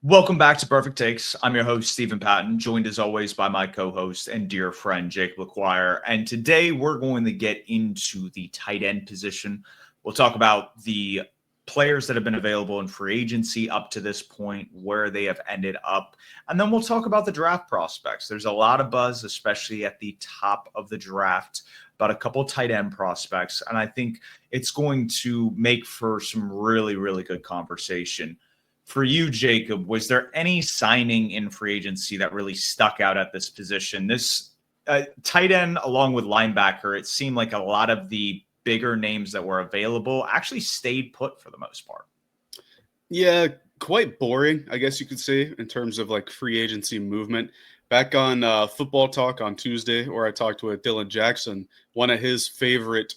Welcome back to Purrfect Takes. I'm your host, Stephen Patton, joined as always by my co-host and dear friend, Jake LaQuire. And today we're going to get into the tight end position. We'll talk about the players that have been available in free agency up to this point, where they have ended up. And then we'll talk about the draft prospects. There's a lot of buzz, especially at the top of the draft, about a couple tight end prospects. And I think it's going to make for some really, really good conversation. For you, Jacob, was there any signing in free agency that really stuck out at this position? This tight end, along with linebacker, it seemed like a lot of the bigger names that were available actually stayed put for the most part. Yeah, quite boring, I guess you could say, in terms of like free agency movement. Back on Football Talk on Tuesday, where I talked with Dylan Jackson, one of his favorite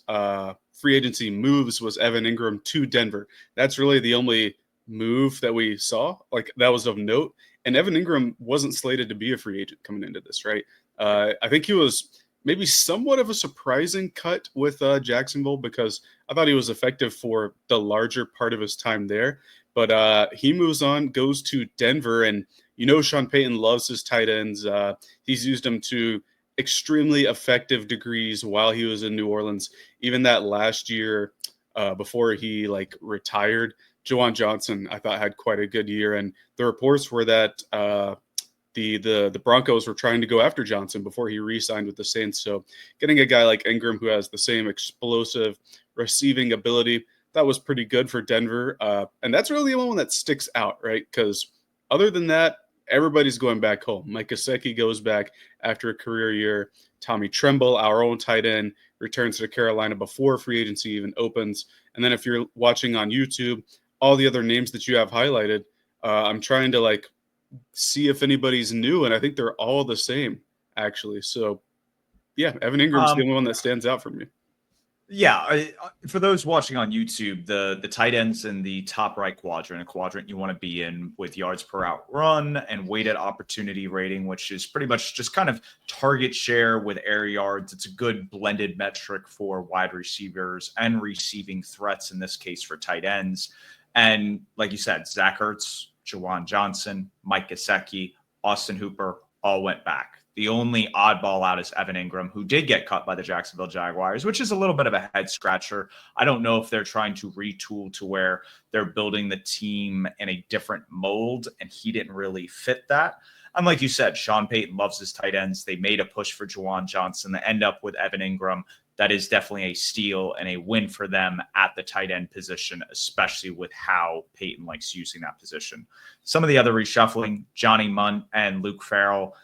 free agency moves was Evan Ingram to Denver. That's really the only move that we saw, like that was of note. And Evan Ingram wasn't slated to be a free agent coming into this, right? I think he was maybe somewhat of a surprising cut with Jacksonville because I thought he was effective for the larger part of his time there. But he moves on, goes to Denver, and Sean Payton loves his tight ends. He's used them to extremely effective degrees while he was in New Orleans. Even that last year before he retired, Juwan Johnson, I thought, had quite a good year. And the reports were that the Broncos were trying to go after Johnson before he re-signed with the Saints. So getting a guy like Ingram who has the same explosive receiving ability, that was pretty good for Denver. And that's really the only one that sticks out, right? Because other than that, everybody's going back home. Mike Gesicki goes back after a career year. Tommy Tremble, our own tight end, returns to Carolina before free agency even opens. And then if you're watching on YouTube, all the other names that you have highlighted, I'm trying to see if anybody's new, and I think they're all the same, actually. So, yeah, Evan Ingram's the only one that stands out for me. Yeah, for those watching on YouTube, the tight ends in the top right quadrant, a quadrant you want to be in with yards per out run and weighted opportunity rating, which is pretty much just kind of target share with air yards. It's a good blended metric for wide receivers and receiving threats, in this case for tight ends. And like you said, Zach Ertz, Juwan Johnson, Mike Gesicki, Austin Hooper all went back. The only oddball out is Evan Ingram, who did get cut by the Jacksonville Jaguars, which is a little bit of a head scratcher. I don't know if they're trying to retool to where they're building the team in a different mold, and he didn't really fit that. And like you said, Sean Payton loves his tight ends. They made a push for Juwan Johnson. They end up with Evan Ingram. That is definitely a steal and a win for them at the tight end position, especially with how Payton likes using that position. Some of the other reshuffling, Johnny Munt and Luke Farrell.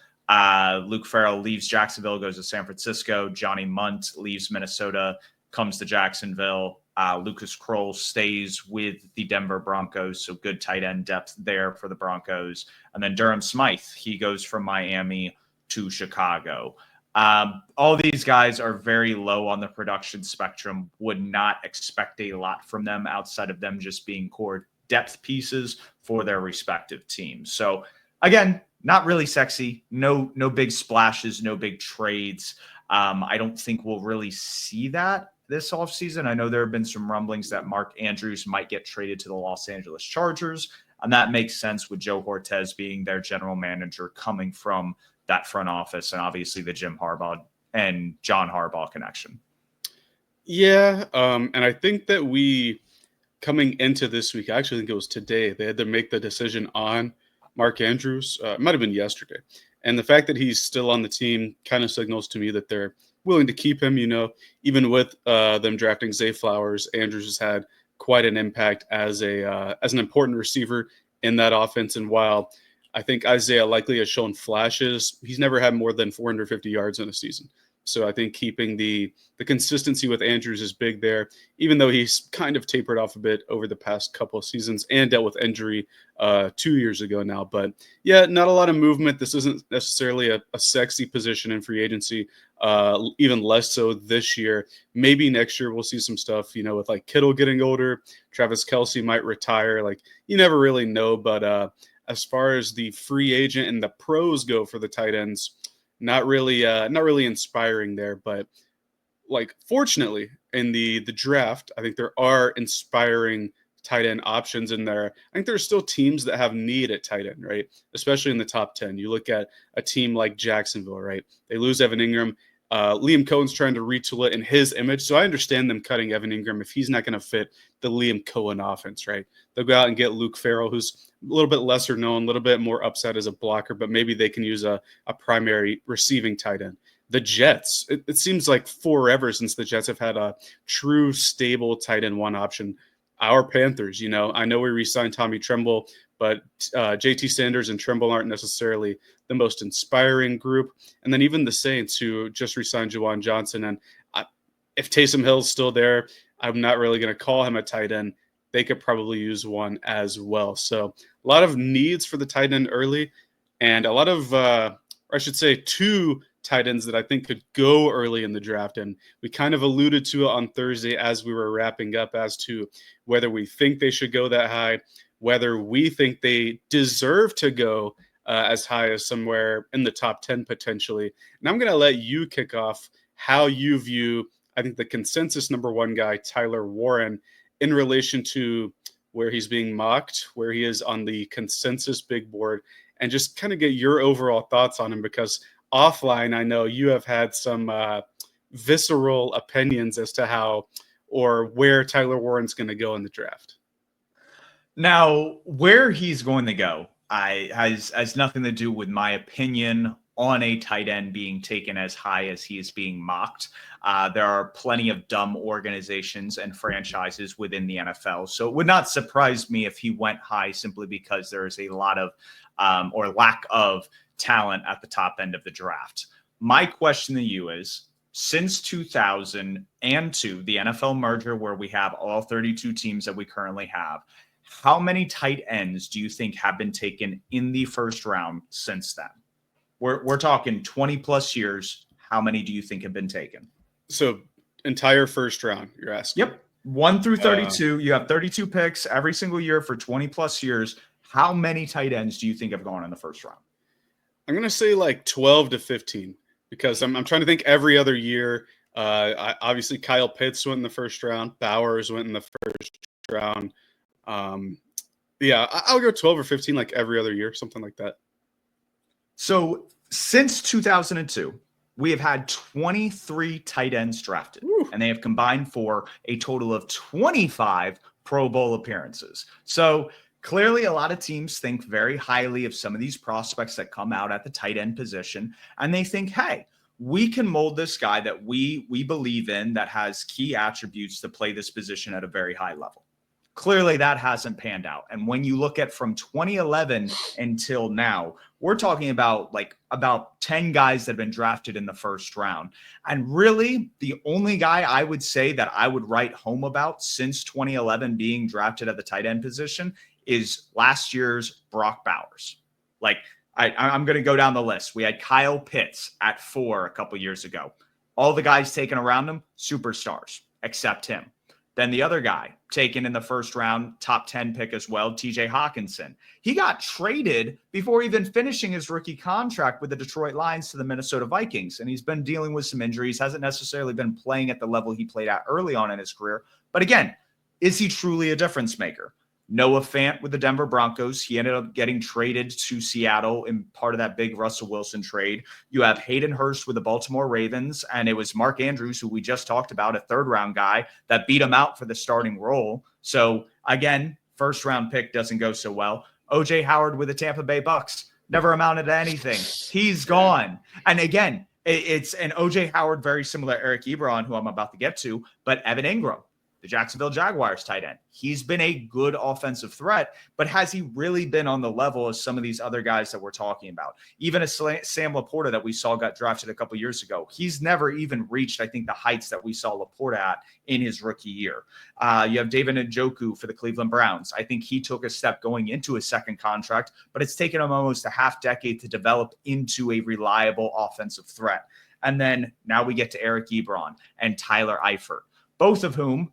Luke Farrell leaves Jacksonville, goes to San Francisco. Johnny Munt leaves Minnesota, comes to Jacksonville. Lucas Kroll stays with the Denver Broncos, so good tight end depth there for the Broncos. And then Durham Smythe, he goes from Miami to Chicago. All these guys are very low on the production spectrum. Would not expect a lot from them outside of them just being core depth pieces for their respective teams. So again, not really sexy. No big splashes, no big trades. I don't think we'll really see that this offseason. I know there have been some rumblings that Mark Andrews might get traded to the Los Angeles Chargers, and that makes sense with Joe Hortez being their general manager coming from that front office, and obviously the Jim Harbaugh and John Harbaugh connection. Yeah, and I think that coming into this week, I actually think it was today, they had to make the decision on Mark Andrews. It might have been yesterday. And the fact that he's still on the team kind of signals to me that they're willing to keep him. Even with them drafting Zay Flowers, Andrews has had quite an impact as an important receiver in that offense. And while I think Isaiah likely has shown flashes, he's never had more than 450 yards in a season. So I think keeping the consistency with Andrews is big there, even though he's kind of tapered off a bit over the past couple of seasons and dealt with injury 2 years ago now. But yeah, not a lot of movement. This isn't necessarily a sexy position in free agency, even less so this year. Maybe next year we'll see some stuff, with like Kittle getting older. Travis Kelce might retire. You never really know. But as far as the free agent and the pros go for the tight ends, not really inspiring there. But fortunately in the draft, I think there are inspiring tight end options in there. I think there's still teams that have need at tight end, right? Especially in the top 10. You look at a team like Jacksonville, right? They lose Evan Ingram. Liam Cohen's trying to retool it in his image. So I understand them cutting Evan Ingram if he's not going to fit the Liam Cohen offense, right? They'll go out and get Luke Farrell, who's a little bit lesser known, a little bit more upside as a blocker, but maybe they can use a primary receiving tight end. The Jets, it seems like forever since the Jets have had a true stable tight end one option. Our Panthers, I know we re-signed Tommy Tremble, but JT Sanders and Tremble aren't necessarily the most inspiring group. And then even the Saints, who just re-signed Juwan Johnson. And if Taysom Hill's still there, I'm not really going to call him a tight end. They could probably use one as well. So a lot of needs for the tight end early, and a lot of, or I should say, two tight ends that I think could go early in the draft. And we kind of alluded to it on Thursday as we were wrapping up as to whether we think they should go that high, whether we think they deserve to go as high as somewhere in the top 10 potentially. And I'm going to let you kick off how you view, I think, the consensus number one guy, Tyler Warren, in relation to where he's being mocked, where he is on the consensus big board, and just kind of get your overall thoughts on him, because offline, I know you have had some visceral opinions as to how or where Tyler Warren's going to go in the draft. Now, where he's going to go has nothing to do with my opinion on a tight end being taken as high as he is being mocked. There are plenty of dumb organizations and franchises within the NFL. So it would not surprise me if he went high simply because there is a lot of or lack of talent at the top end of the draft. My question to you is, since 2002, the NFL merger where we have all 32 teams that we currently have, how many tight ends do you think have been taken in the first round since then? We're talking 20 plus years. How many do you think have been taken? So entire first round, you're asking? Yep. 1 through 32. You have 32 picks every single year for 20 plus years. How many tight ends do you think have gone in the first round? I'm going to say like 12 to 15, because I'm trying to think every other year. Obviously, Kyle Pitts went in the first round. Bowers went in the first round. Yeah, I'll go 12 or 15 like every other year, something like that. So since 2002, we have had 23 tight ends drafted, and they have combined for a total of 25 Pro Bowl appearances. So clearly, a lot of teams think very highly of some of these prospects that come out at the tight end position, and they think, hey, we can mold this guy that we believe in, that has key attributes to play this position at a very high level. Clearly, that hasn't panned out. And when you look at from 2011 until now, we're talking about about 10 guys that have been drafted in the first round. And really, the only guy I would say that I would write home about since 2011 being drafted at the tight end position is last year's Brock Bowers. I'm going to go down the list. We had Kyle Pitts at 4 a couple years ago. All the guys taken around him, superstars, except him. Then the other guy taken in the first round, top 10 pick as well, TJ Hawkinson. He got traded before even finishing his rookie contract with the Detroit Lions to the Minnesota Vikings. And he's been dealing with some injuries, hasn't necessarily been playing at the level he played at early on in his career. But again, is he truly a difference maker? Noah Fant with the Denver Broncos. He ended up getting traded to Seattle in part of that big Russell Wilson trade. You have Hayden Hurst with the Baltimore Ravens, and it was Mark Andrews, who we just talked about, a third-round guy that beat him out for the starting role. So, again, first-round pick doesn't go so well. O.J. Howard with the Tampa Bay Bucks. Never amounted to anything. He's gone. And again, it's an O.J. Howard, very similar to Eric Ebron, who I'm about to get to, but Evan Ingram, the Jacksonville Jaguars tight end. He's been a good offensive threat, but has he really been on the level as some of these other guys that we're talking about? Even a Sam Laporta that we saw got drafted a couple years ago, he's never even reached, I think, the heights that we saw Laporta at in his rookie year. You have David Njoku for the Cleveland Browns. I think he took a step going into his second contract, but it's taken him almost a half decade to develop into a reliable offensive threat. And then now we get to Eric Ebron and Tyler Eifert, both of whom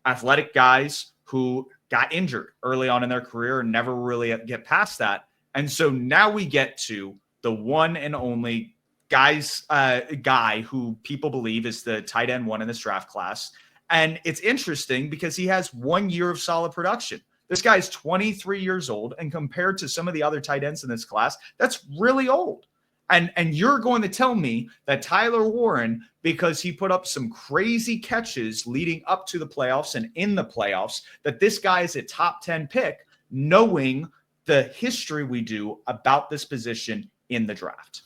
athletic guys who got injured early on in their career and never really get past that. And so now we get to the one and only guy who people believe is the tight end one in this draft class. And it's interesting because he has 1 year of solid production. This guy's 23 years old, and compared to some of the other tight ends in this class, that's really old. And you're going to tell me that Tyler Warren, because he put up some crazy catches leading up to the playoffs and in the playoffs, that this guy is a top 10 pick, knowing the history we do about this position in the draft?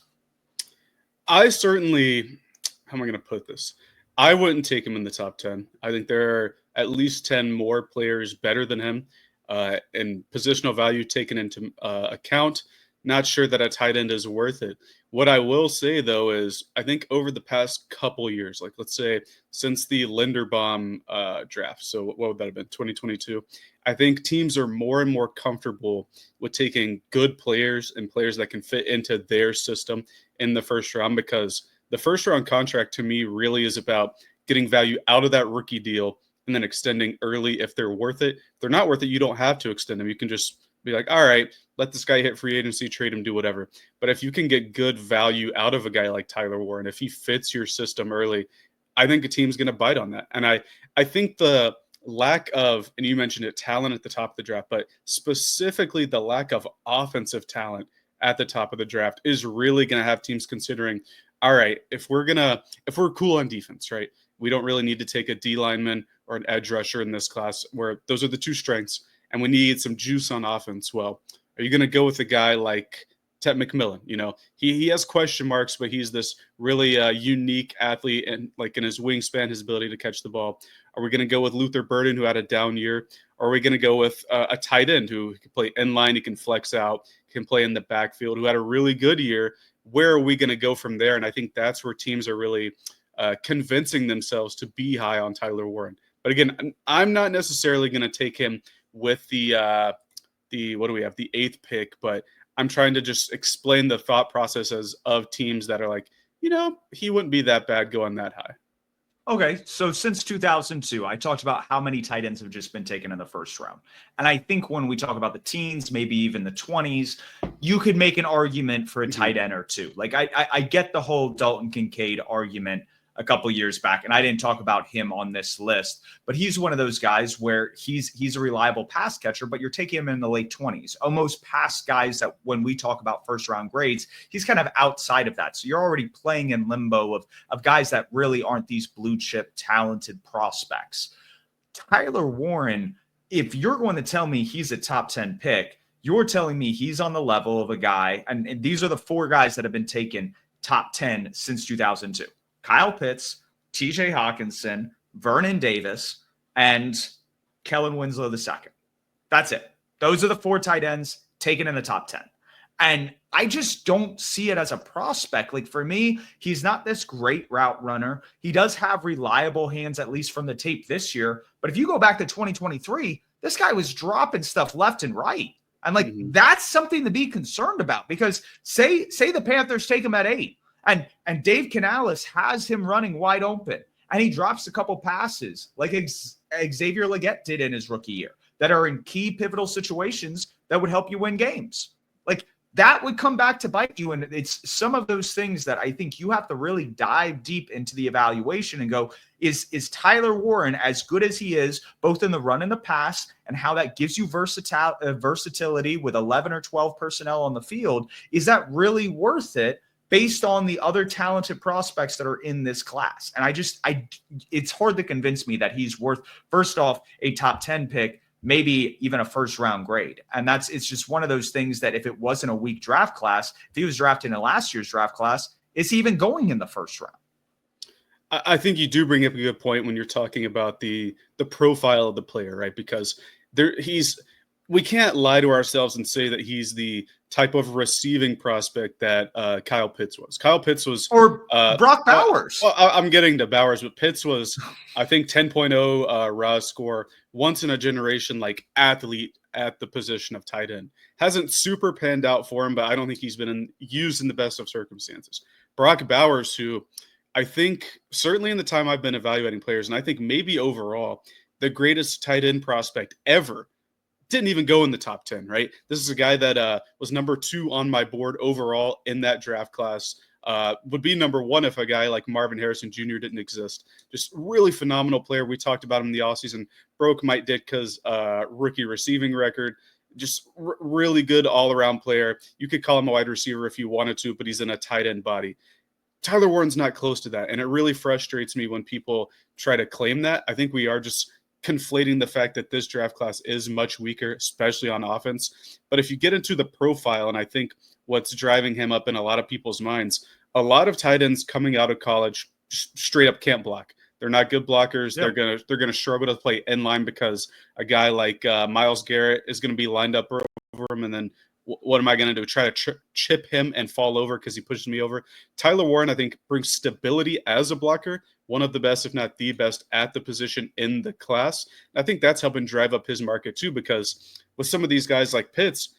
I certainly, how am I going to put this? I wouldn't take him in the top 10. I think there are at least 10 more players better than him and positional value taken into account. Not sure that a tight end is worth it. What I will say, though, is I think over the past couple years, like let's say since the Linderbaum draft, so what would that have been, 2022? I think teams are more and more comfortable with taking good players and players that can fit into their system in the first round, because the first round contract to me really is about getting value out of that rookie deal and then extending early if they're worth it. If they're not worth it, you don't have to extend them. You can just be like, all right, let this guy hit free agency, trade him, do whatever. But if you can get good value out of a guy like Tyler Warren, if he fits your system early, I think a team's going to bite on that. And I think the lack of, and you mentioned it, talent at the top of the draft, but specifically the lack of offensive talent at the top of the draft is really going to have teams considering, all right, if we're cool on defense, right? We don't really need to take a D lineman or an edge rusher in this class, where those are the two strengths, and we need some juice on offense. Well, are you going to go with a guy like Ted McMillan? You know, he has question marks, but he's this really unique athlete, and like in his wingspan, his ability to catch the ball. Are we going to go with Luther Burden, who had a down year? Or are we going to go with a tight end who can play inline, he can flex out, can play in the backfield, who had a really good year? Where are we going to go from there? And I think that's where teams are really convincing themselves to be high on Tyler Warren. But again, I'm not necessarily going to take him with the what do we have, the 8th pick, but I'm trying to just explain the thought processes of teams that are like, you know, he wouldn't be that bad going that high. Okay, so since 2002, I talked about how many tight ends have just been taken in the first round. And I think when we talk about the teens, maybe even the 20s, you could make an argument for a tight end or two. Like I get the whole Dalton Kincaid argument a couple years back, and I didn't talk about him on this list, but he's one of those guys where he's a reliable pass catcher, but you're taking him in the late 20s, almost past guys that when we talk about first round grades, he's kind of outside of that. So you're already playing in limbo of guys that really aren't these blue chip talented prospects. Tyler Warren, if you're going to tell me he's a top 10 pick, you're telling me he's on the level of a guy, and these are the 4 guys that have been taken top 10 since 2002. Kyle Pitts, TJ Hawkinson, Vernon Davis, and Kellen Winslow II. That's it. Those are the 4 tight ends taken in the top 10. And I just don't see it as a prospect. Like for me, he's not this great route runner. He does have reliable hands, at least from the tape this year. But if you go back to 2023, this guy was dropping stuff left and right. And like, that's something to be concerned about, because say the Panthers take him at 8. And Dave Canales has him running wide open, and he drops a couple passes like Xavier Legette did in his rookie year that are in key pivotal situations that would help you win games. Like that would come back to bite you. And it's some of those things that I think you have to really dive deep into the evaluation and go, is Tyler Warren, as good as he is, both in the run and the pass, and how that gives you versatility with 11 or 12 personnel on the field, is that really worth it based on the other talented prospects that are in this class? And it's hard to convince me that he's worth, first off, a top 10 pick, maybe even a first round grade. And it's just one of those things that if it wasn't a weak draft class, if he was drafted in last year's draft class, is he even going in the first round? I think you do bring up a good point when you're talking about the profile of the player, right? Because we can't lie to ourselves and say that he's the type of receiving prospect that Kyle Pitts was. Kyle Pitts was, or Brock Bowers. I'm getting to Bowers, but Pitts was, I think, 10.0 raw score, once in a generation, like athlete at the position of tight end. Hasn't super panned out for him, but I don't think he's been used in the best of circumstances. Brock Bowers, who I think certainly in the time I've been evaluating players, and I think maybe overall the greatest tight end prospect ever, didn't even go in the top 10, right? This is a guy that was number 2 on my board overall in that draft class. would be number one if a guy like Marvin Harrison Jr. didn't exist. Just really phenomenal player. We talked about him in the offseason. Broke Mike Ditka's rookie receiving record. Just really good all-around player. You could call him a wide receiver if you wanted to, but he's in a tight end body. Tyler Warren's not close to that, and it really frustrates me when people try to claim that. I think we are just conflating the fact that this draft class is much weaker, especially on offense. But if you get into the profile, and I think what's driving him up in a lot of people's minds, a lot of tight ends coming out of college straight up can't block. They're not good blockers. Yep. They're gonna struggle to play in line because a guy like Myles Garrett is going to be lined up over him, and then what am I going to do? Try to chip him and fall over because he pushes me over? Tyler Warren, I think, brings stability as a blocker, one of the best, if not the best, at the position in the class. And I think that's helping drive up his market too, because with some of these guys like Pitts,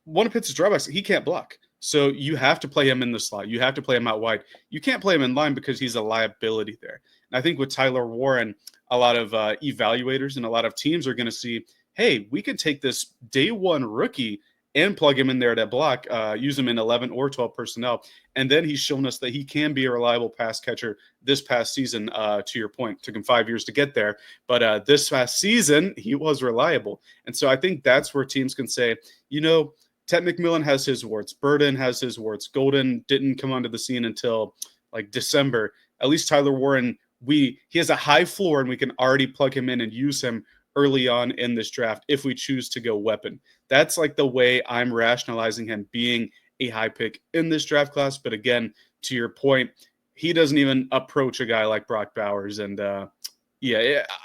one of Pitts' drawbacks, he can't block. So you have to play him in the slot. You have to play him out wide. You can't play him in line because he's a liability there. And I think with Tyler Warren, a lot of evaluators and a lot of teams are going to see, hey, we could take this day one rookie and plug him in there to block, use him in 11 or 12 personnel. And then he's shown us that he can be a reliable pass catcher this past season, to your point. Took him 5 years to get there. But this past season, he was reliable. And so I think that's where teams can say, you know, Ted McMillan has his warts. Burden has his warts. Golden didn't come onto the scene until like December. At least Tyler Warren, he has a high floor, and we can already plug him in and use him early on in this draft if we choose to go weapon. That's like the way I'm rationalizing him being a high pick in this draft class. But again, to your point, he doesn't even approach a guy like Brock Bowers. And I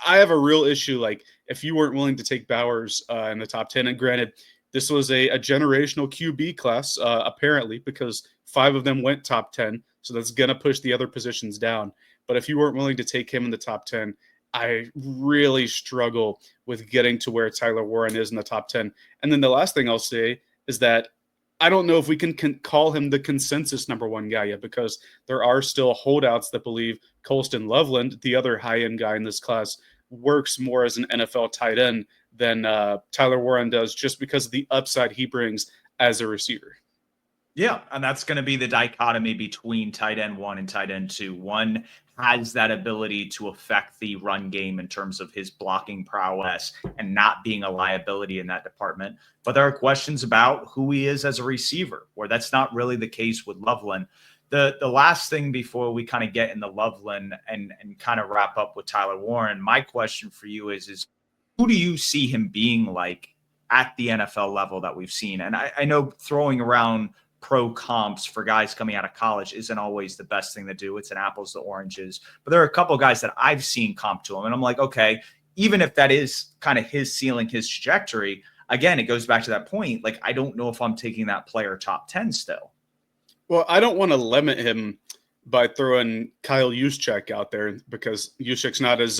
have a real issue. Like if you weren't willing to take Bowers in the top 10, and granted, this was a generational QB class, apparently, because 5 of them went top 10. So that's going to push the other positions down. But if you weren't willing to take him in the top 10, I really struggle with getting to where Tyler Warren is in the top 10. And then the last thing I'll say is that I don't know if we can call him the consensus number one guy yet, because there are still holdouts that believe Colston Loveland, the other high-end guy in this class, works more as an NFL tight end than Tyler Warren does, just because of the upside he brings as a receiver. Yeah, and that's going to be the dichotomy between tight end 1 and tight end 2. One has that ability to affect the run game in terms of his blocking prowess and not being a liability in that department. But there are questions about who he is as a receiver, where that's not really the case with Loveland. The last thing before we kind of get into Loveland and kind of wrap up with Tyler Warren, my question for you is who do you see him being like at the NFL level that we've seen? And I know throwing around pro comps for guys coming out of college isn't always the best thing to do. It's an apples to oranges. But there are a couple of guys that I've seen comp to him, and I'm like, okay, even if that is kind of his ceiling, his trajectory, again, it goes back to that point. Like, I don't know if I'm taking that player top 10 still. Well, I don't want to limit him by throwing Kyle Juszczyk out there, because Juszczyk's not as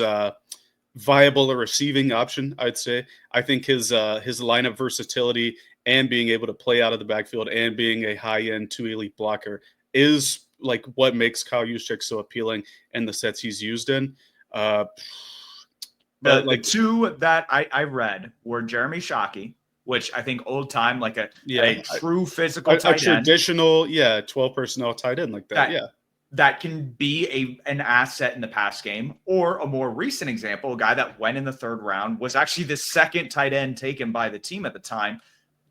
viable a receiving option, I'd say. I think his lineup versatility and being able to play out of the backfield and being a high-end 2 elite blocker is like what makes Kyle Juszczyk so appealing in the sets he's used in. The 2 that I read were Jeremy Shockey, which I think old time, like a true physical tight end. A traditional, 12 personnel tight end like that. That can be an asset in the pass game. Or a more recent example, a guy that went in the 3rd round, was actually the 2nd tight end taken by the team at the time,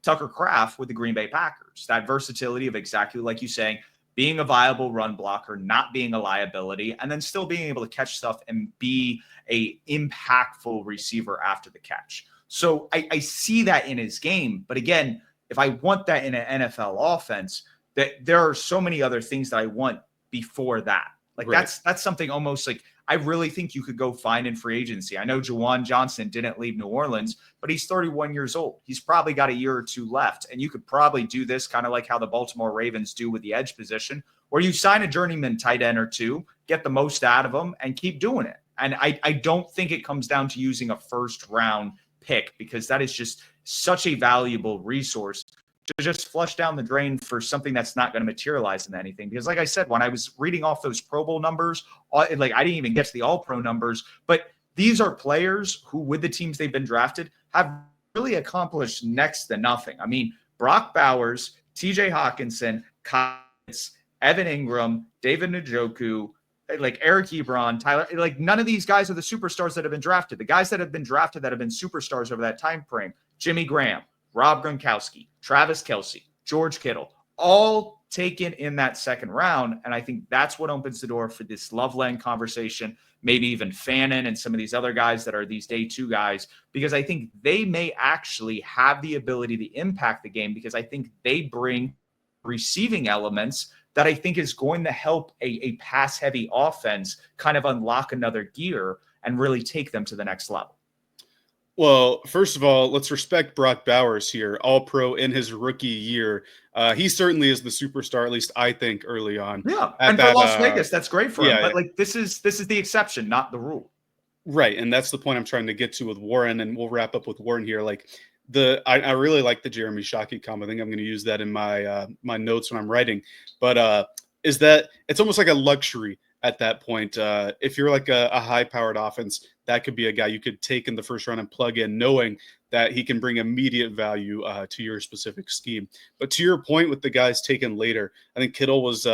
Tucker Kraft with the Green Bay Packers. That versatility of exactly like you saying, being a viable run blocker, not being a liability, and then still being able to catch stuff and be a impactful receiver after the catch. So I see that in his game. But again, if I want that in an NFL offense, that there are so many other things that I want before that. Like right. That's something almost like I really think you could go find in free agency. I know Juwan Johnson didn't leave New Orleans, but he's 31 years old. He's probably got a year or 2 left. And you could probably do this kind of like how the Baltimore Ravens do with the edge position, where you sign a journeyman tight end or 2, get the most out of them, and keep doing it. And I don't think it comes down to using a 1st round pick, because that is just such a valuable resource to just flush down the drain for something that's not going to materialize into anything. Because like I said, when I was reading off those Pro Bowl numbers, like I didn't even get to the All-Pro numbers, but these are players who, with the teams they've been drafted, have really accomplished next to nothing. I mean, Brock Bowers, TJ Hawkinson, Kyle Pitts, Evan Ingram, David Njoku, like Eric Ebron, Tyler, like none of these guys are the superstars that have been drafted. The guys that have been drafted that have been superstars over that time frame, Jimmy Graham, Rob Gronkowski, Travis Kelce, George Kittle, all taken in that second round. And I think that's what opens the door for this Loveland conversation, maybe even Fannin and some of these other guys that are these day two guys, because I think they may actually have the ability to impact the game because I think they bring receiving elements that I think is going to help a pass heavy offense kind of unlock another gear and really take them to the next level. Well, first of all, let's respect Brock Bowers here, all pro in his rookie year. He certainly is the superstar, at least I think, early on. Yeah, and for Las Vegas, that's great for him. But like this is the exception, not the rule. Right, and that's the point I'm trying to get to with Warren, and we'll wrap up with Warren here. Like I really like the Jeremy Shockey comment. I think I'm going to use that in my my notes when I'm writing. But is that it's almost like a luxury at that point. If you're like a high-powered offense, that could be a guy you could take in the first round and plug in, knowing that he can bring immediate value to your specific scheme. But to your point with the guys taken later, I think Kittle was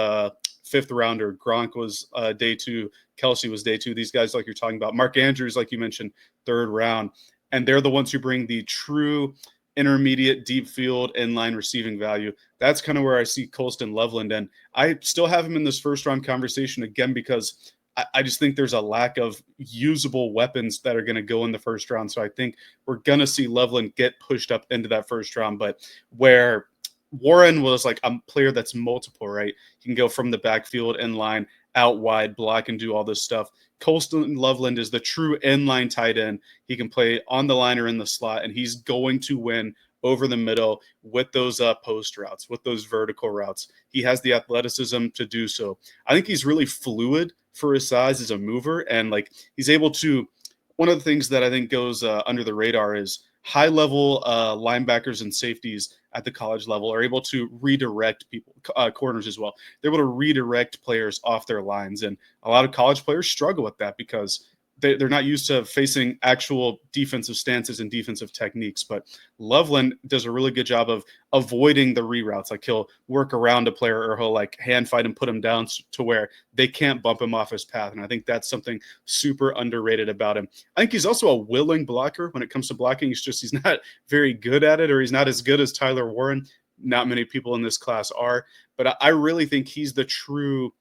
fifth rounder, Gronk was day 2, Kelce was day 2. These guys, like you're talking about, Mark Andrews, like you mentioned, third round, and they're the ones who bring the true intermediate, deep field, inline receiving value. That's kind of where I see Colston Loveland, and I still have him in this first round conversation again because I just think there's a lack of usable weapons that are going to go in the first round. So I think we're going to see Loveland get pushed up into that first round. But where Warren was like a player that's multiple, right? He can go from the backfield, inline, out wide, block, and do all this stuff. Colston Loveland is the true inline tight end. He can play on the line or in the slot, and he's going to win over the middle with those post routes, with those vertical routes. He has the athleticism to do so. I think he's really fluid for his size as a mover, and like he's able to. One of the things that I think goes under the radar is high level linebackers and safeties at the college level are able to redirect people, corners as well. They're able to redirect players off their lines, and a lot of college players struggle with that because they're not used to facing actual defensive stances and defensive techniques. But Loveland does a really good job of avoiding the reroutes. Like he'll work around a player or he'll like hand fight and put him down to where they can't bump him off his path. And I think that's something super underrated about him. I think he's also a willing blocker when it comes to blocking. He's not very good at it, or he's not as good as Tyler Warren. Not many people in this class are, but I really think he's the true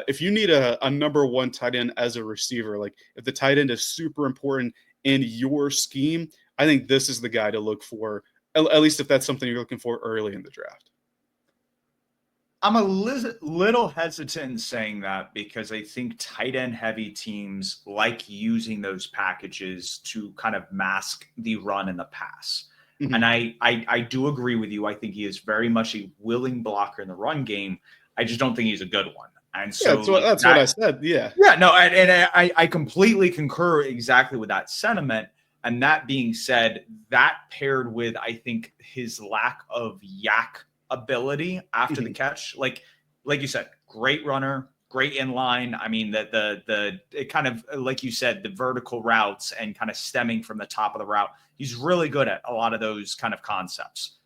if you need a number one tight end as a receiver, like if the tight end is super important in your scheme, I think this is the guy to look for, at least if that's something you're looking for early in the draft. I'm a little hesitant in saying that because I think tight end heavy teams like using those packages to kind of mask the run and the pass. Mm-hmm. And I do agree with you. I think he is very much a willing blocker in the run game. I just don't think he's a good one. And so that's what I said. Yeah. Yeah, no, and I completely concur exactly with that sentiment. And that being said, that paired with, I think, his lack of yak ability after the catch, like you said, great runner, great inline. I mean, it kind of, like you said, the vertical routes and kind of stemming from the top of the route. He's really good at a lot of those kind of concepts.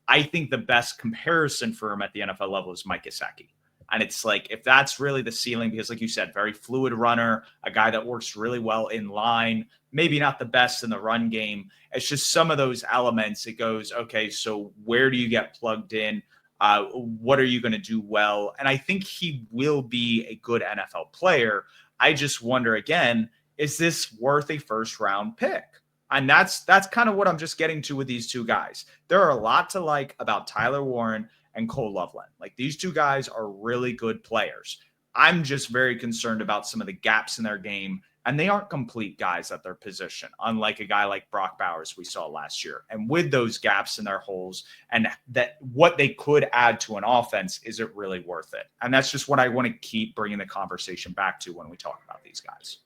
I think the best comparison for him at the NFL level is Mike Gesicki. And it's like, if that's really the ceiling, because like you said, very fluid runner, a guy that works really well in line, maybe not the best in the run game. It's just some of those elements. It goes, okay, so where do you get plugged in? What are you going to do well? And I think he will be a good NFL player. I just wonder again, is this worth a first round pick? And that's kind of what I'm just getting to with these two guys. There are a lot to like about Tyler Warren and Cole Loveland. Like these two guys are really good players. I'm just very concerned about some of the gaps in their game, and they aren't complete guys at their position, unlike a guy like Brock Bowers we saw last year. And with those gaps in their holes and that what they could add to an offense, is it really worth it? And that's just what I want to keep bringing the conversation back to when we talk about these guys.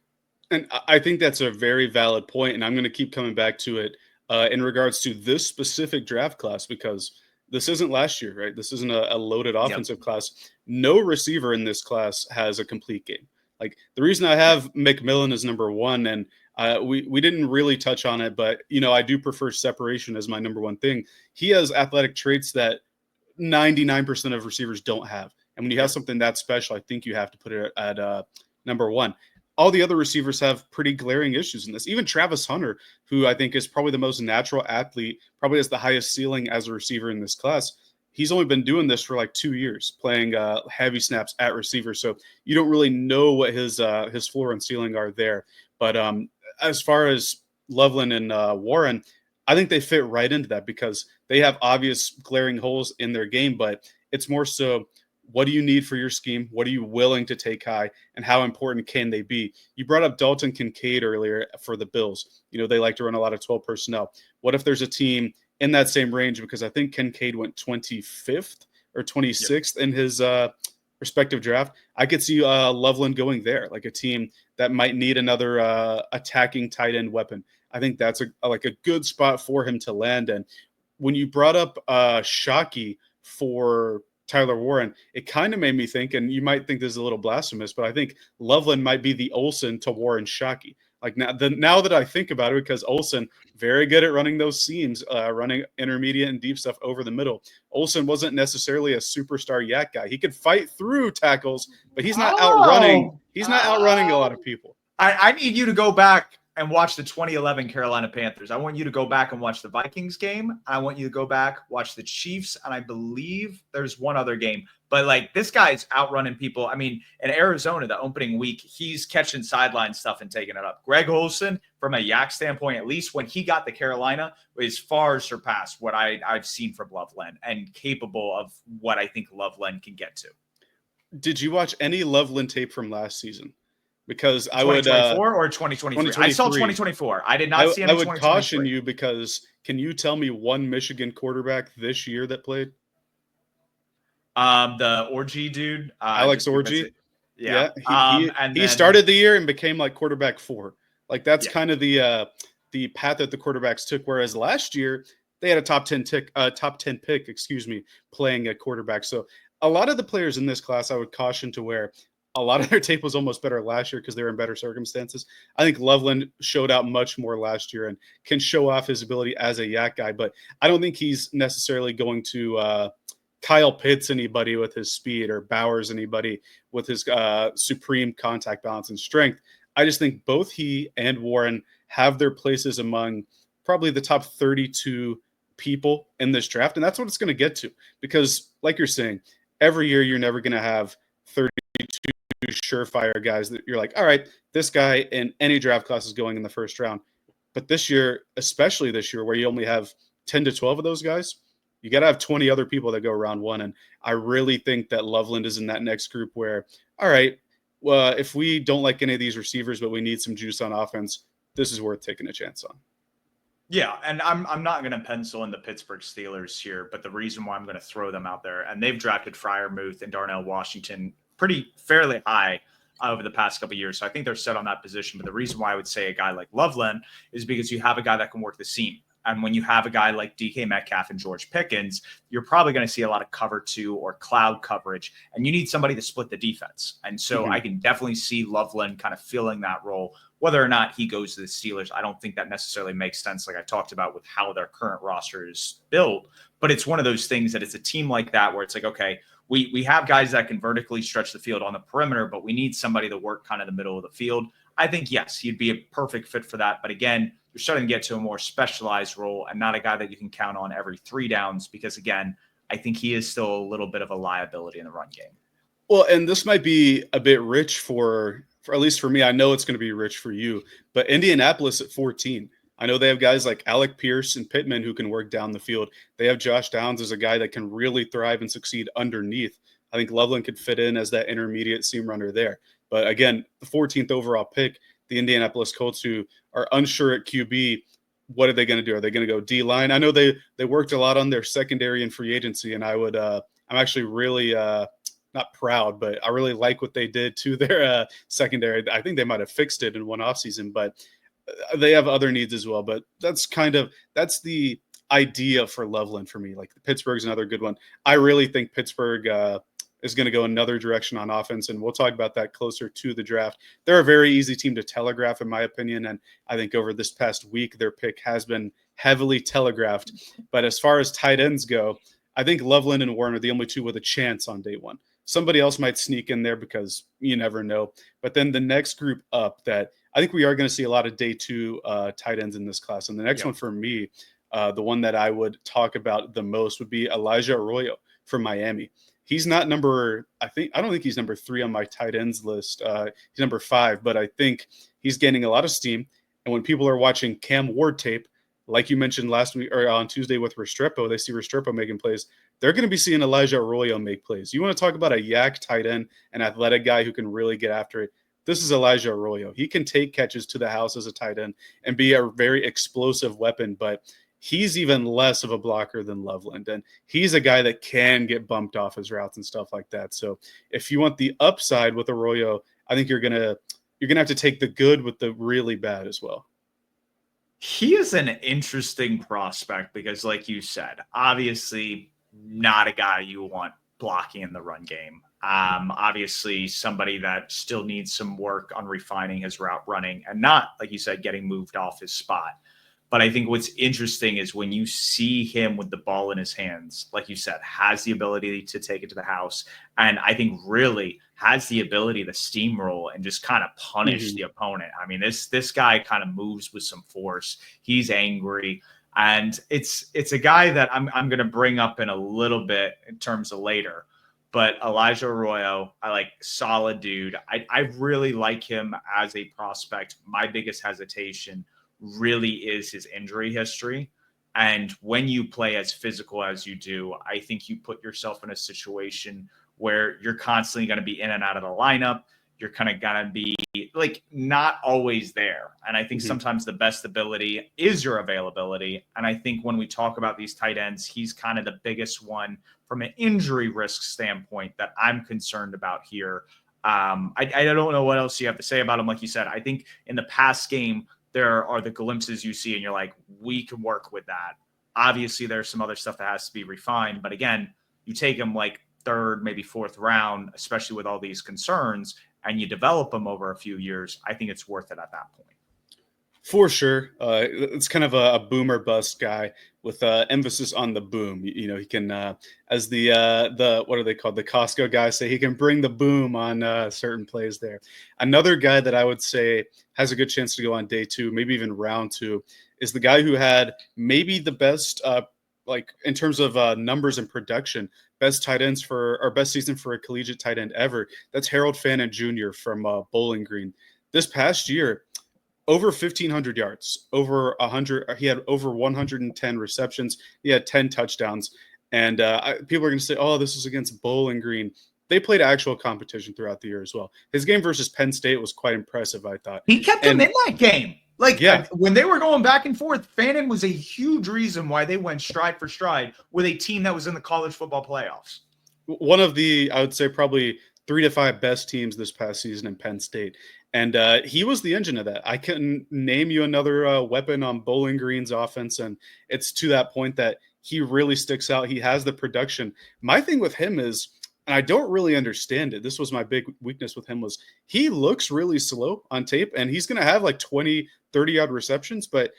And I think that's a very valid point, and I'm going to keep coming back to it in regards to this specific draft class, because this isn't last year, right? This isn't a loaded offensive class. No receiver in this class has a complete game. Like the reason I have McMillan as number one, and we didn't really touch on it, but I do prefer separation as my number one thing. He has athletic traits that 99% of receivers don't have. And when you have something that special, I think you have to put it at number one. All the other receivers have pretty glaring issues in this. Even Travis Hunter, who I think is probably the most natural athlete, probably has the highest ceiling as a receiver in this class. He's only been doing this for like 2 years, playing heavy snaps at receiver. So you don't really know what his floor and ceiling are there. But as far as Loveland and Warren, I think they fit right into that because they have obvious glaring holes in their game, but it's more so, what do you need for your scheme? What are you willing to take high? And how important can they be? You brought up Dalton Kincaid earlier for the Bills. They like to run a lot of 12 personnel. What if there's a team in that same range? Because I think Kincaid went 25th or 26th in his respective draft. I could see Loveland going there, like a team that might need another attacking tight end weapon. I think that's a good spot for him to land. And when you brought up Shockey for Tyler Warren, it kind of made me think, and you might think this is a little blasphemous, but I think Loveland might be the Olsen to Warren Shockey. Like now that I think about it, because Olsen, very good at running those seams, running intermediate and deep stuff over the middle. Olsen wasn't necessarily a superstar yak guy. He could fight through tackles, but he's not outrunning. He's not outrunning a lot of people. I need you to go back and watch the 2011 Carolina Panthers. I want you to go back and watch the Vikings game. I want you to go back, watch the Chiefs, and I believe there's one other game. But, like, this guy's outrunning people. I mean, in Arizona, the opening week, he's catching sideline stuff and taking it up. Greg Olsen, from a yak standpoint, at least when he got to Carolina, is far surpassed what I've seen from Loveland and capable of what I think Loveland can get to. Did you watch any Loveland tape from last season? Because I would 2024 or 2023. I saw 2024. I did not see him. I would caution you because can you tell me one Michigan quarterback this year that played? The Orgy dude, Alex Orgy. Yeah. He started the year and became like quarterback 4. Like that's kind of the path that the quarterbacks took. Whereas last year they had a top 10 pick, playing at quarterback. So a lot of the players in this class, I would caution to where a lot of their tape was almost better last year because they were in better circumstances. I think Loveland showed out much more last year and can show off his ability as a yak guy, but I don't think he's necessarily going to Kyle Pitts anybody with his speed or Bowers anybody with his supreme contact balance and strength. I just think both he and Warren have their places among probably the top 32 people in this draft, and that's what it's going to get to because, like you're saying, every year you're never going to have 32 surefire guys that you're like, all right, this guy in any draft class is going in the first round. But this year, especially this year, where you only have 10 to 12 of those guys, you got to have 20 other people that go round 1. And I really think that Loveland is in that next group where, all right, well, if we don't like any of these receivers, but we need some juice on offense, this is worth taking a chance on. Yeah, and I'm not going to pencil in the Pittsburgh Steelers here, but the reason why I'm going to throw them out there, and they've drafted Freiermuth and Darnell Washington fairly high over the past couple of years. So I think they're set on that position. But the reason why I would say a guy like Loveland is because you have a guy that can work the seam. And when you have a guy like DK Metcalf and George Pickens, you're probably going to see a lot of cover 2 or cloud coverage, and you need somebody to split the defense. And so I can definitely see Loveland kind of filling that role. Whether or not he goes to the Steelers, I don't think that necessarily makes sense, like I talked about with how their current roster is built. But it's one of those things that it's a team like that where it's like, okay, we have guys that can vertically stretch the field on the perimeter, but we need somebody to work kind of the middle of the field. I think, yes, he'd be a perfect fit for that. But again, you're starting to get to a more specialized role and not a guy that you can count on every 3 downs because, again, I think he is still a little bit of a liability in the run game. Well, and this might be a bit rich for at least for me. I know it's going to be rich for you, but Indianapolis at 14. I know they have guys like Alec Pierce and Pittman who can work down the field. They have Josh Downs as a guy that can really thrive and succeed underneath. I think Loveland could fit in as that intermediate seam runner there. But again, the 14th overall pick, the Indianapolis Colts, who are unsure at QB, what are they going to do? Are they going to go D-line? I know they worked a lot on their secondary and free agency, and I'm actually really not proud, but I really like what they did to their secondary. I think they might have fixed it in one offseason, but they have other needs as well. But that's the idea for Loveland for me. Like Pittsburgh's another good one. I really think Pittsburgh is going to go another direction on offense, and we'll talk about that closer to the draft. They're a very easy team to telegraph, in my opinion, and I think over this past week, their pick has been heavily telegraphed. But as far as tight ends go, I think Loveland and Warren are the only two with a chance on day one. Somebody else might sneak in there because you never know. But then the next group up that I think we are going to see a lot of day two tight ends in this class. And the next Yep. one for me, the one that I would talk about the most would be Elijah Arroyo from Miami. He's not I don't think he's number 3 on my tight ends list. He's number 5, but I think he's gaining a lot of steam. And when people are watching Cam Ward tape, like you mentioned last week or on Tuesday with Restrepo, they see Restrepo making plays. They're going to be seeing Elijah Arroyo make plays. You want to talk about a yak tight end, an athletic guy who can really get after it. This is Elijah Arroyo. He can take catches to the house as a tight end and be a very explosive weapon, but he's even less of a blocker than Loveland. And he's a guy that can get bumped off his routes and stuff like that. So if you want the upside with Arroyo, I think you're gonna have to take the good with the really bad as well. He is an interesting prospect because, like you said, obviously not a guy you want blocking in the run game. Obviously somebody that still needs some work on refining his route running and not, like you said, getting moved off his spot. But I think what's interesting is when you see him with the ball in his hands, like you said, has the ability to take it to the house. And I think really has the ability to steamroll and just kind of punish the opponent. I mean, this guy kind of moves with some force. He's angry. And it's a guy that I'm going to bring up in a little bit in terms of later. But Elijah Arroyo, I like, solid dude. I really like him as a prospect. My biggest hesitation really is his injury history. And when you play as physical as you do, I think you put yourself in a situation where you're constantly going to be in and out of the lineup. You're kind of going to be like not always there. And I think sometimes the best ability is your availability. And I think when we talk about these tight ends, he's kind of the biggest one from an injury risk standpoint that I'm concerned about here. I don't know what else you have to say about him. Like you said, I think in the past game, there are the glimpses you see and you're like, we can work with that. Obviously, there's some other stuff that has to be refined. But again, you take him like 3rd, maybe 4th round, especially with all these concerns, and you develop them over a few years, I think it's worth it at that point. For sure. It's kind of a boomer bust guy with emphasis on the boom. You know, he can, as the what are they called? The Costco guys say, he can bring the boom on certain plays there. Another guy that I would say has a good chance to go on day 2, maybe even round 2, is the guy who had maybe the best, like in terms of numbers and production, best tight ends for, or best season for a collegiate tight end ever. That's Harold Fannin Jr. from Bowling Green. This past year, over 1,500 yards, over 100. He had over 110 receptions. He had 10 touchdowns. And people are going to say, oh, this is against Bowling Green. They played actual competition throughout the year as well. His game versus Penn State was quite impressive, I thought. He kept him in that game. Like, when they were going back and forth, Fannin was a huge reason why they went stride for stride with a team that was in the college football playoffs. One of the, I would say, probably 3 to 5 best teams this past season in Penn State. And he was the engine of that. I couldn't name you another weapon on Bowling Green's offense. And it's to that point that he really sticks out. He has the production. My thing with him is, and I don't really understand it, this was my big weakness with him, was he looks really slow on tape. And he's going to have like 20, 30-yard receptions. But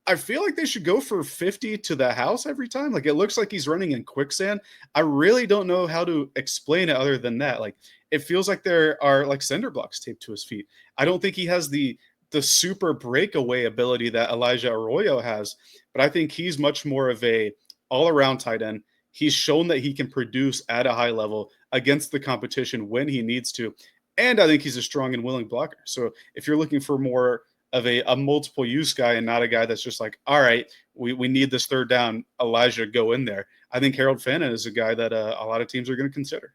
I feel like they should go for 50 to the house every time. Like, it looks like he's running in quicksand. I really don't know how to explain it other than that. Like, it feels like there are like cinder blocks taped to his feet. I don't think he has the super breakaway ability that Elijah Arroyo has, but I think he's much more of a all-around tight end. He's shown that he can produce at a high level against the competition when he needs to. And I think he's a strong and willing blocker. So if you're looking for more of a multiple use guy and not a guy that's just like, all right, we need this 3rd down, Elijah, go in there, I think Harold Fannin is a guy that a lot of teams are going to consider.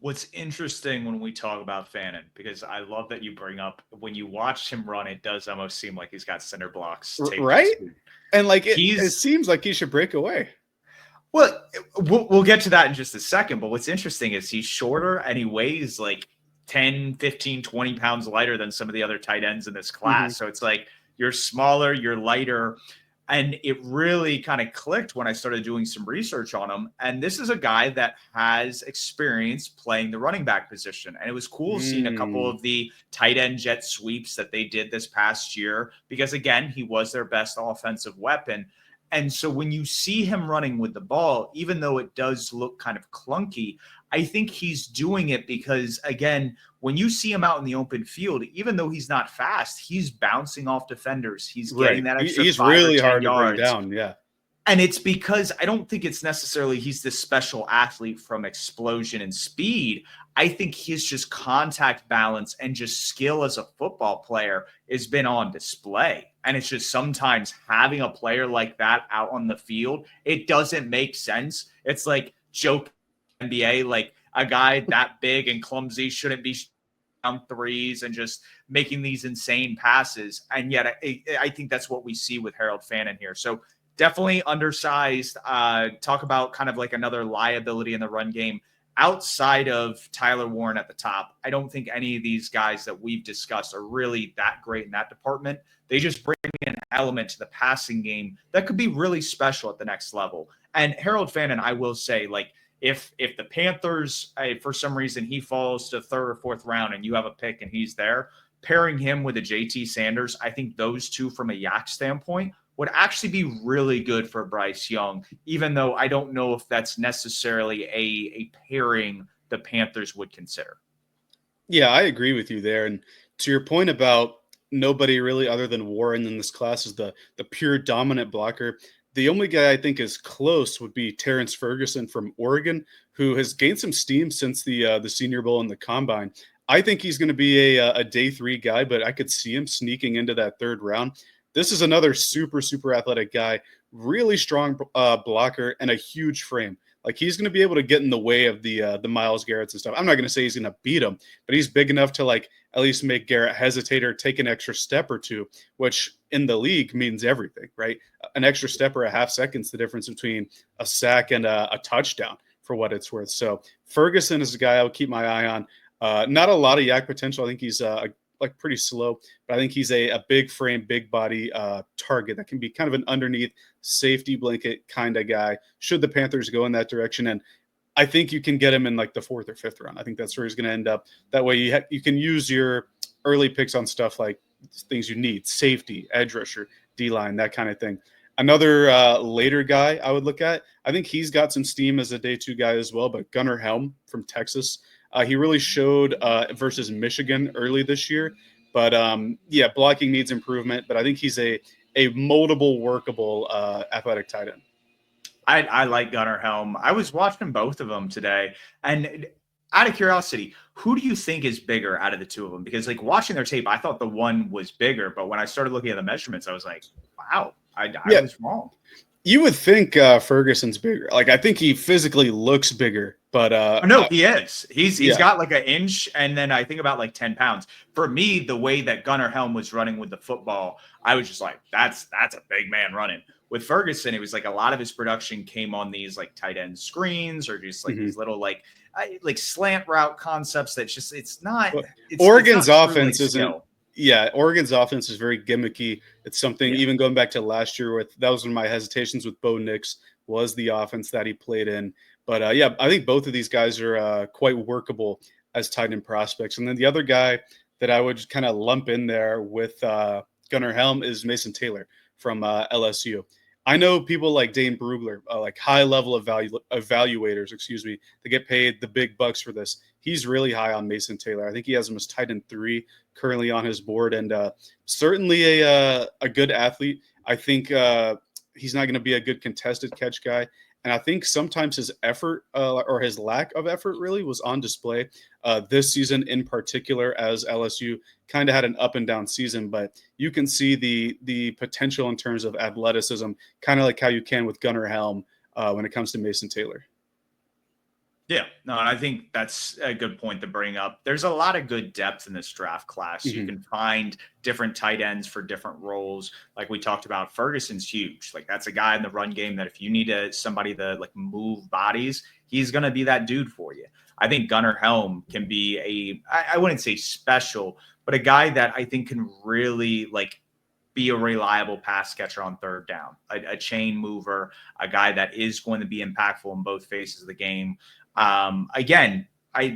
What's interesting when we talk about Fannin, because I love that you bring up, when you watch him run, it does almost seem like he's got cinder blocks. Right? And like it seems like he should break away. Well, we'll get to that in just a second. But what's interesting is he's shorter and he weighs like 10, 15, 20 pounds lighter than some of the other tight ends in this class. So it's like you're smaller, you're lighter. And it really kind of clicked when I started doing some research on him. And this is a guy that has experience playing the running back position. And it was cool seeing a couple of the tight end jet sweeps that they did this past year, because again, he was their best offensive weapon. And so when you see him running with the ball, even though it does look kind of clunky, I think he's doing it because, again, when you see him out in the open field, even though he's not fast, he's bouncing off defenders. He's getting Right. that extra He's 5 or really 10 hard to bring yards. down. Yeah. And it's because I don't think it's necessarily he's this special athlete from explosion and speed. I think his just contact balance and just skill as a football player has been on display. And it's just sometimes having a player like that out on the field, it doesn't make sense. It's like joke NBA, like a guy that big and clumsy shouldn't be down threes and just making these insane passes. And yet I think that's what we see with Harold Fannin here. So definitely undersized. Talk about kind of like another liability in the run game outside of Tyler Warren at the top. I don't think any of these guys that we've discussed are really that great in that department. They just bring an element to the passing game that could be really special at the next level. And Harold Fannin, I will say, like, if the Panthers, for some reason, he falls to third or fourth round and you have a pick and he's there, pairing him with a JT Sanders, I think those two from a yak standpoint would actually be really good for Bryce Young, even though I don't know if that's necessarily a pairing the Panthers would consider. Yeah, I agree with you there. And to your point about nobody really other than Warren in this class is the pure dominant blocker. The only guy I think is close would be Terrence Ferguson from Oregon, who has gained some steam since the Senior Bowl and the Combine. I think he's going to be a day 3 guy, but I could see him sneaking into that third round. This is another super athletic guy, really strong blocker and a huge frame. Like he's going to be able to get in the way of the Myles Garrett's and stuff. I'm not going to say he's going to beat him, but he's big enough to like at least make Garrett hesitate or take an extra step or two, which in the league means everything, right? An extra step or a half second's the difference between a sack and a touchdown for what it's worth. So Ferguson is a guy I would keep my eye on. Not a lot of yak potential. I think he's like pretty slow, but I think he's a big frame, big body target that can be kind of an underneath safety blanket kind of guy should the Panthers go in that direction. And I think you can get him in like the 4th or 5th round. I think that's where he's going to end up. That way you can use your early picks on stuff like things you need, safety, edge rusher, D-line, that kind of thing. Another later guy I would look at, I think he's got some steam as a day 2 guy as well, but Gunnar Helm from Texas. He really showed versus Michigan early this year. But yeah, blocking needs improvement. But I think he's a moldable, workable athletic tight end. I like Gunnar Helm. I was watching both of them today. And out of curiosity, who do you think is bigger out of the two of them? Because like watching their tape, I thought the one was bigger. But when I started looking at the measurements, I was like, wow, I was wrong. You would think Ferguson's bigger. Like I think he physically looks bigger, but no, he is. He's got like an inch, and then I think about like 10 pounds. For me, the way that Gunnar Helm was running with the football, I was just like, that's a big man running. With Ferguson, it was like a lot of his production came on these like tight end screens or just like these little like slant route concepts. That's just it's not. Oregon's it's not offense isn't. Yeah, Oregon's offense is very gimmicky. It's something even going back to last year with that was one of my hesitations with Bo Nix was the offense that he played in. But yeah, I think both of these guys are quite workable as tight end prospects. And then the other guy that I would kind of lump in there with Gunnar Helm is Mason Taylor from LSU. I know people like Dane Brugler, like high-level evaluators, they get paid the big bucks for this. He's really high on Mason Taylor. I think he has him as tight end 3 currently on his board, and certainly a good athlete. I think he's not going to be a good contested catch guy. And I think sometimes his effort or his lack of effort really was on display this season in particular, as LSU kind of had an up and down season. But you can see the potential in terms of athleticism, kind of like how you can with Gunnar Helm when it comes to Mason Taylor. Yeah, no, and I think that's a good point to bring up. There's a lot of good depth in this draft class. You can find different tight ends for different roles. Like we talked about, Ferguson's huge. Like that's a guy in the run game that if you need somebody to like move bodies, he's going to be that dude for you. I think Gunnar Helm can be I wouldn't say special, but a guy that I think can really like be a reliable pass catcher on third down, a chain mover, a guy that is going to be impactful in both phases of the game. Again,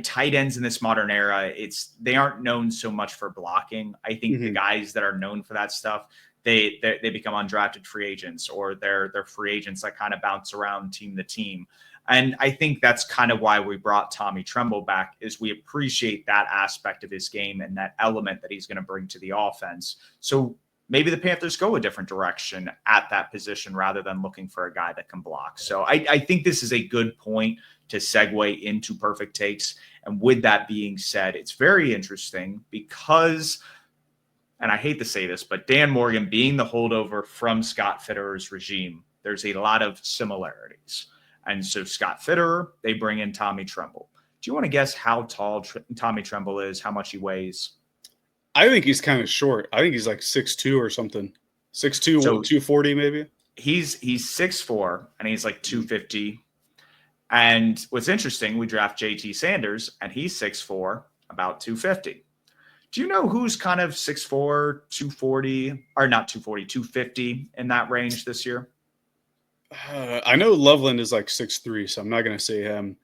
tight ends in this modern era, they aren't known so much for blocking. I think the guys that are known for that stuff, they become undrafted free agents, or they're free agents that kind of bounce around team to team. And I think that's kind of why we brought Tommy Tremble back, is we appreciate that aspect of his game and that element that he's going to bring to the offense. So maybe the Panthers go a different direction at that position rather than looking for a guy that can block. So I think this is a good point to segue into Purrfect Takes. And with that being said, it's very interesting because, and I hate to say this, but Dan Morgan being the holdover from Scott Fitterer's regime, there's a lot of similarities. And so Scott Fitterer, they bring in Tommy Tremble. Do you want to guess how tall Tommy Tremble is, how much he weighs? I think he's kind of short. I think he's like 6'2" or something. 6'2", So 240 maybe. He's 6'4", and he's like 250. And what's interesting, we draft JT Sanders, and he's 6'4", about 250. Do you know who's kind of 6'4", 240, or not 240, 250 in that range this year? I know Loveland is like 6'3", so I'm not going to say him.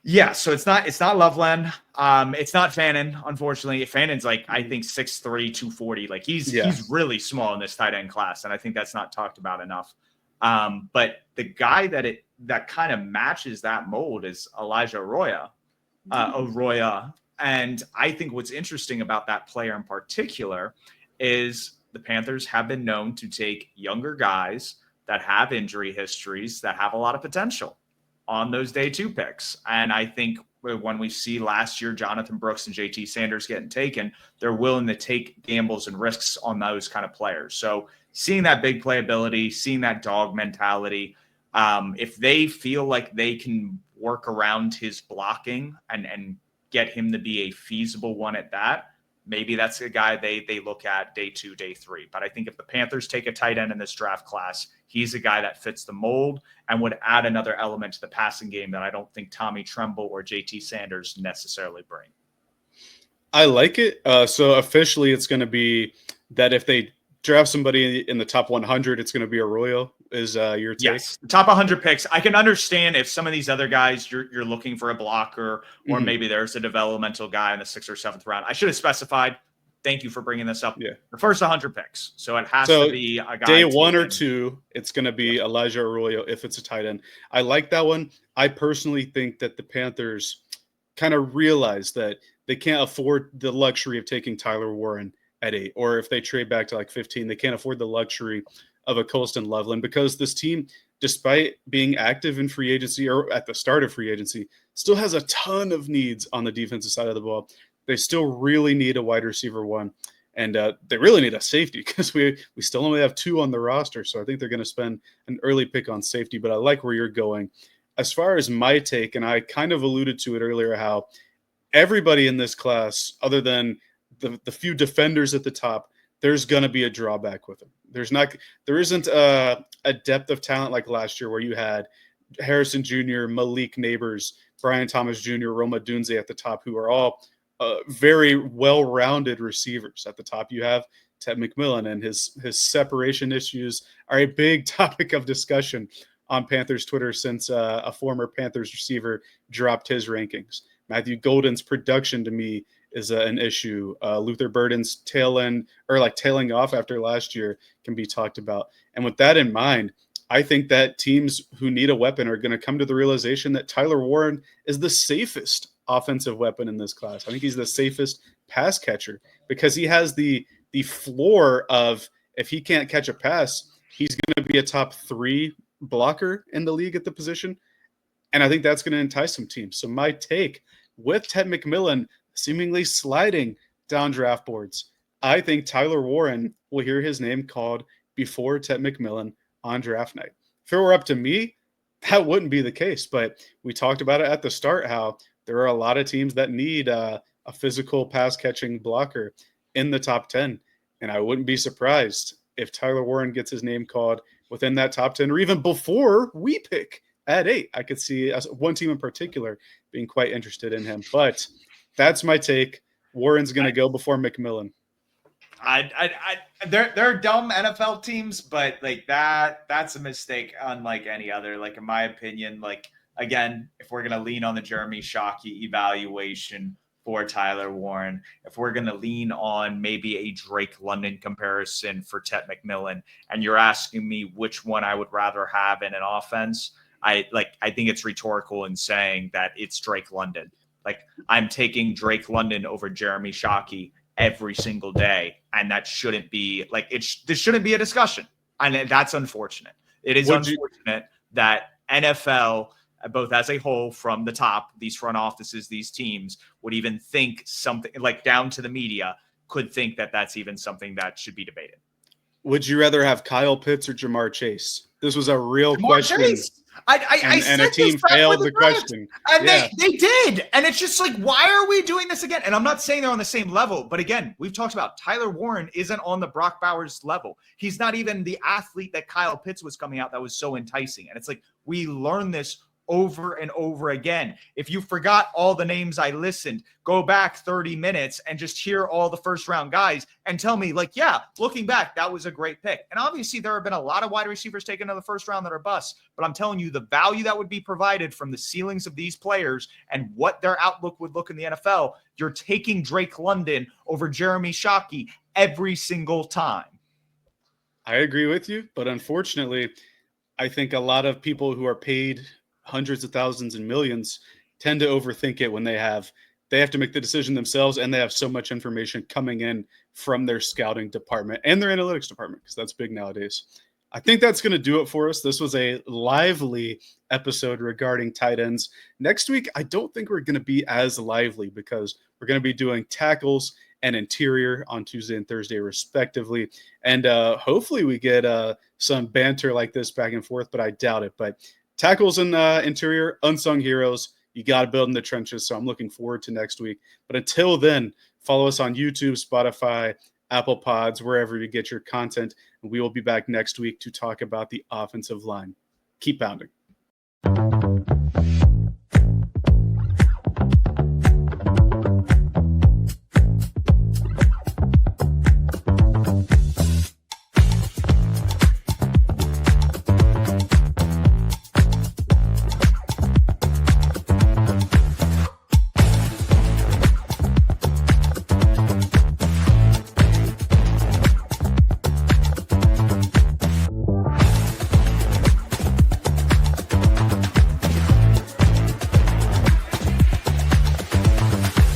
Yeah, so it's not Loveland. It's not Fannin, unfortunately. Fannin's like, I think 6'3", 240. Like he's really small in this tight end class, and I think that's not talked about enough. But the guy that kind of matches that mold is Elijah Arroyo. And I think what's interesting about that player in particular is the Panthers have been known to take younger guys that have injury histories, that have a lot of potential on those day 2 picks. And I think when we see last year Jonathan Brooks and JT Sanders getting taken, they're willing to take gambles and risks on those kind of players. So seeing that big playability, seeing that dog mentality, if they feel like they can work around his blocking and get him to be a feasible one at that, maybe that's a guy they look at day 2, day 3. But I think if the Panthers take a tight end in this draft class, he's a guy that fits the mold and would add another element to the passing game that I don't think Tommy Tremble or JT Sanders necessarily bring. I like it. So officially it's going to be that if they draft somebody in the top 100, it's going to be Arroyo is your take? Yes, the top 100 picks. I can understand if some of these other guys you're looking for a blocker, or maybe there's a developmental guy in the 6th or 7th round. I should have specified. Thank you for bringing this up. Yeah. The first 100 picks. So it has to be a guy. Day 1 or 2, it's going to be Elijah Arroyo if it's a tight end. I like that one. I personally think that the Panthers kind of realize that they can't afford the luxury of taking Tyler Warren at 8, or if they trade back to like 15, they can't afford the luxury of a Colston Loveland, because this team, despite being active in free agency or at the start of free agency, still has a ton of needs on the defensive side of the ball. They still really need a wide receiver 1, and they really need a safety, because we still only have 2 on the roster. So I think they're going to spend an early pick on safety, but I like where you're going. As far as my take, and I kind of alluded to it earlier, how everybody in this class, other than the few defenders at the top, there's going to be a drawback with them. There isn't a depth of talent like last year where you had Harrison Jr., Malik Neighbors, Brian Thomas Jr., Roma Dunze at the top, who are all very well-rounded receivers. At the top, you have Ted McMillan, and his separation issues are a big topic of discussion on Panthers Twitter since a former Panthers receiver dropped his rankings. Matthew Golden's production, to me, is an issue. Luther Burden's tailing off after last year can be talked about. And with that in mind, I think that teams who need a weapon are going to come to the realization that Tyler Warren is the safest offensive weapon in this class. I think he's the safest pass catcher, because he has the floor of, if he can't catch a pass, he's going to be a top 3 blocker in the league at the position. And I think that's going to entice some teams. So my take, with Ted McMillan seemingly sliding down draft boards, I think Tyler Warren will hear his name called before Ted McMillan on draft night. If it were up to me, that wouldn't be the case. But we talked about it at the start, how there are a lot of teams that need a physical pass-catching blocker in the top 10. And I wouldn't be surprised if Tyler Warren gets his name called within that top 10, or even before we pick at 8. I could see one team in particular being quite interested in him. But that's my take. Warren's going to go before McMillan. They're dumb NFL teams, but like that's a mistake unlike any other. Like, in my opinion, like, again, if we're gonna lean on the Jeremy Shockey evaluation for Tyler Warren, if we're gonna lean on maybe a Drake London comparison for Ted McMillan, and you're asking me which one I would rather have in an offense, I think it's rhetorical in saying that it's Drake London. Like, I'm taking Drake London over Jeremy Shockey every single day, and that shouldn't be like this shouldn't be a discussion, and that's unfortunate. It is unfortunate that NFL, both as a whole, from the top, these front offices, these teams, would even think something like down to the media could think that that's even something that should be debated. Would you rather have Kyle Pitts or Jamar Chase? This was a real question. Chase. And a team failed the question. And they did. And it's just like, why are we doing this again? And I'm not saying they're on the same level, but again, we've talked about Tyler Warren isn't on the Brock Bowers level. He's not even the athlete that Kyle Pitts was coming out that was so enticing. And it's like, we learn this over and over again. If you forgot all the names I listened, go back 30 minutes and just hear all the first round guys and tell me, like, yeah, looking back, that was a great pick. And obviously there have been a lot of wide receivers taken in the first round that are busts, but I'm telling you, the value that would be provided from the ceilings of these players and what their outlook would look in the NFL, you're taking Drake London over Jeremy Shockey every single time. I agree with you, but unfortunately, I think a lot of people who are paid hundreds of thousands and millions tend to overthink it when they have to make the decision themselves, and they have so much information coming in from their scouting department and their analytics department, because that's big nowadays. I think that's going to do it for us. This was a lively episode regarding tight ends. Next week, I don't think we're going to be as lively, because we're going to be doing tackles and interior on Tuesday and Thursday respectively. And hopefully we get some banter like this back and forth, but I doubt it. But tackles and interior, unsung heroes. You got to build in the trenches. So I'm looking forward to next week. But until then, follow us on YouTube, Spotify, Apple Pods, wherever you get your content. And we will be back next week to talk about the offensive line. Keep pounding.